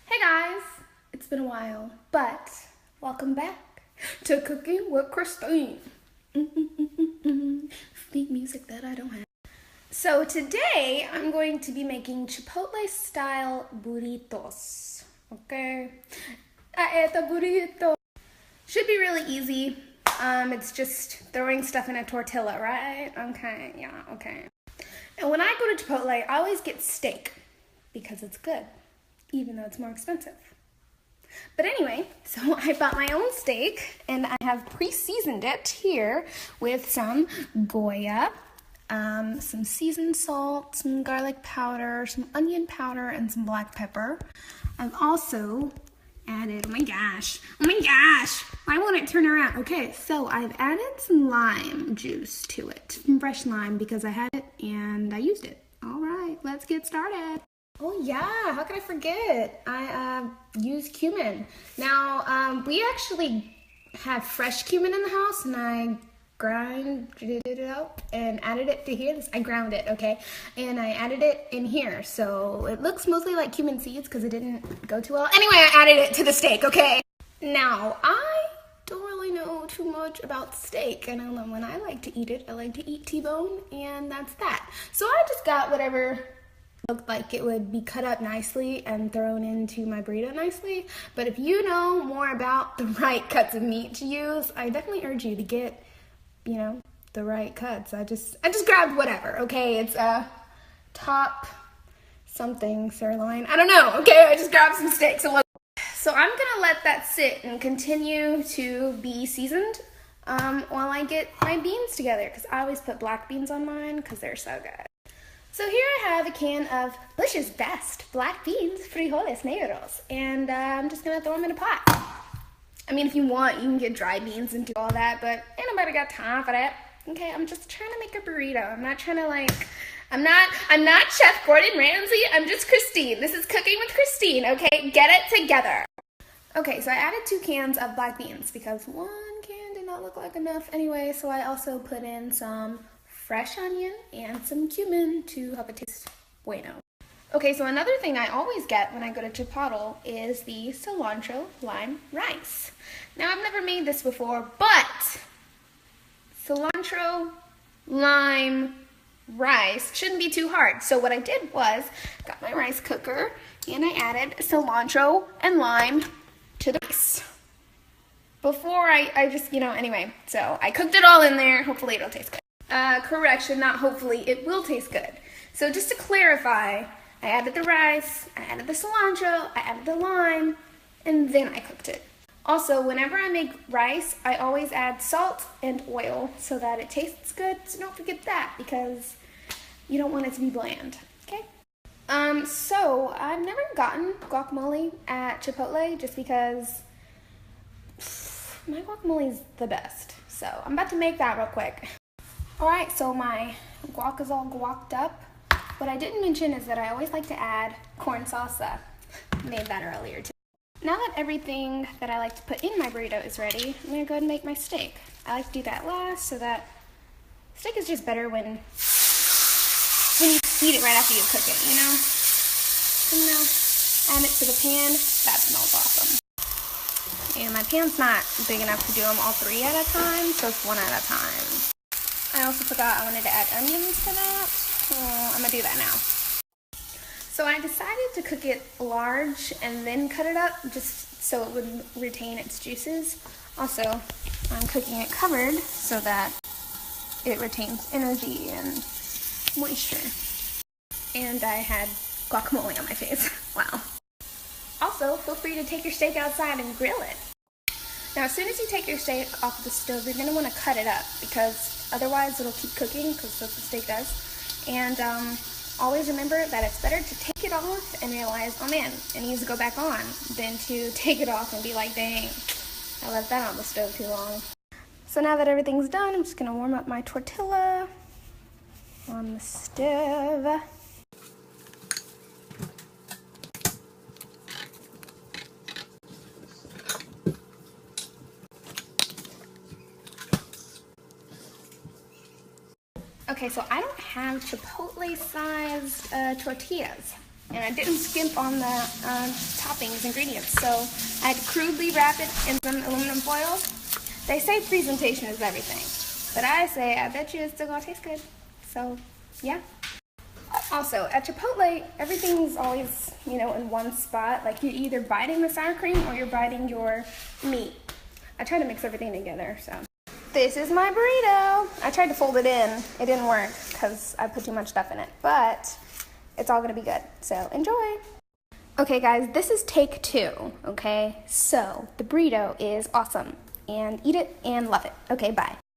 Hey guys, it's been a while, but welcome back to Cooking with Christine. Fleet music that I don't have. So today I'm going to be making Chipotle style burritos. Okay, I ate a burrito. Should be really easy. It's just throwing stuff in a tortilla, right? Okay, yeah, okay. And when I go to Chipotle, I always get steak because it's good, even though it's more expensive. But anyway, so I bought my own steak and I have pre-seasoned it here with some Goya, some seasoned salt, some garlic powder, some onion powder, and some black pepper. I've also added, oh my gosh, why won't it turn around? Okay, so I've added some lime juice to it, some fresh lime, because I had it and I used it. All right, let's get started. Oh yeah, how could I forget? I use cumin. Now, we actually have fresh cumin in the house, and I grinded it up and added it to here. I ground it, okay? And I added it in here, so it looks mostly like cumin seeds because it didn't go too well. Anyway, I added it to the steak, okay? Now, I don't really know too much about steak, and when I like to eat it, I like to eat T-bone, and that's that. So I just got whatever looked like it would be cut up nicely and thrown into my burrito nicely. But if you know more about the right cuts of meat to use, I definitely urge you to get, the right cuts. I just grabbed whatever, okay? It's a top something sirloin. I don't know, okay? I just grabbed some steaks and so I'm gonna let that sit and continue to be seasoned while I get my beans together, because I always put black beans on mine because they're so good. So here I have a can of Bush's Best black beans, frijoles negros, and I'm just gonna throw them in a pot. I mean, if you want, you can get dry beans and do all that, but ain't nobody got time for that. Okay, I'm just trying to make a burrito. I'm not trying to I'm not Chef Gordon Ramsay. I'm just Christine. This is Cooking with Christine, okay? Get it together. Okay, so I added 2 cans of black beans because 1 can did not look like enough anyway, so I also put in some fresh onion and some cumin to help it taste bueno. Okay, so another thing I always get when I go to Chipotle is the cilantro lime rice. Now, I've never made this before, but cilantro lime rice shouldn't be too hard. So what I did was got my rice cooker and I added cilantro and lime to the rice. Before I just, anyway, so I cooked it all in there. Hopefully it'll taste good. Correction, not hopefully, it will taste good. So just to clarify, I added the rice, I added the cilantro, I added the lime, and then I cooked it. Also, whenever I make rice, I always add salt and oil so that it tastes good. So don't forget that, because you don't want it to be bland, okay? So I've never gotten guacamole at Chipotle just because my guacamole is the best. So I'm about to make that real quick. Alright, so my guac is all guaced up. What I didn't mention is that I always like to add corn salsa. Made that earlier too. Now that everything that I like to put in my burrito is ready, I'm going to go ahead and make my steak. I like to do that last so that steak is just better when you eat it right after you cook it, And now, add it to the pan. That smells awesome. And my pan's not big enough to do them all 3 at a time, so it's 1 at a time. I also forgot I wanted to add onions to that. I'm going to do that now. So I decided to cook it large and then cut it up just so it would retain its juices. Also, I'm cooking it covered so that it retains energy and moisture. And I had guacamole on my face. Wow. Also, feel free to take your steak outside and grill it. Now, as soon as you take your steak off the stove, you're going to want to cut it up because otherwise it'll keep cooking, because that's what steak does. And always remember that it's better to take it off and realize, oh man, it needs to go back on, than to take it off and be like, dang, I left that on the stove too long. So now that everything's done, I'm just going to warm up my tortilla on the stove. Okay, so I don't have Chipotle-sized tortillas. and I didn't skimp on the toppings, ingredients, so I had to crudely wrap it in some aluminum foil. They say presentation is everything, but I say I bet you it's still gonna taste good. So yeah. Also, at Chipotle, everything's always, in one spot. Like, you're either biting the sour cream or you're biting your meat. I try to mix everything together, so. This is my burrito. I tried to fold it in. It didn't work because I put too much stuff in it, but it's all gonna be good, so enjoy. Okay guys, this is take 2, okay? So, the burrito is awesome, and eat it and love it. Okay, bye.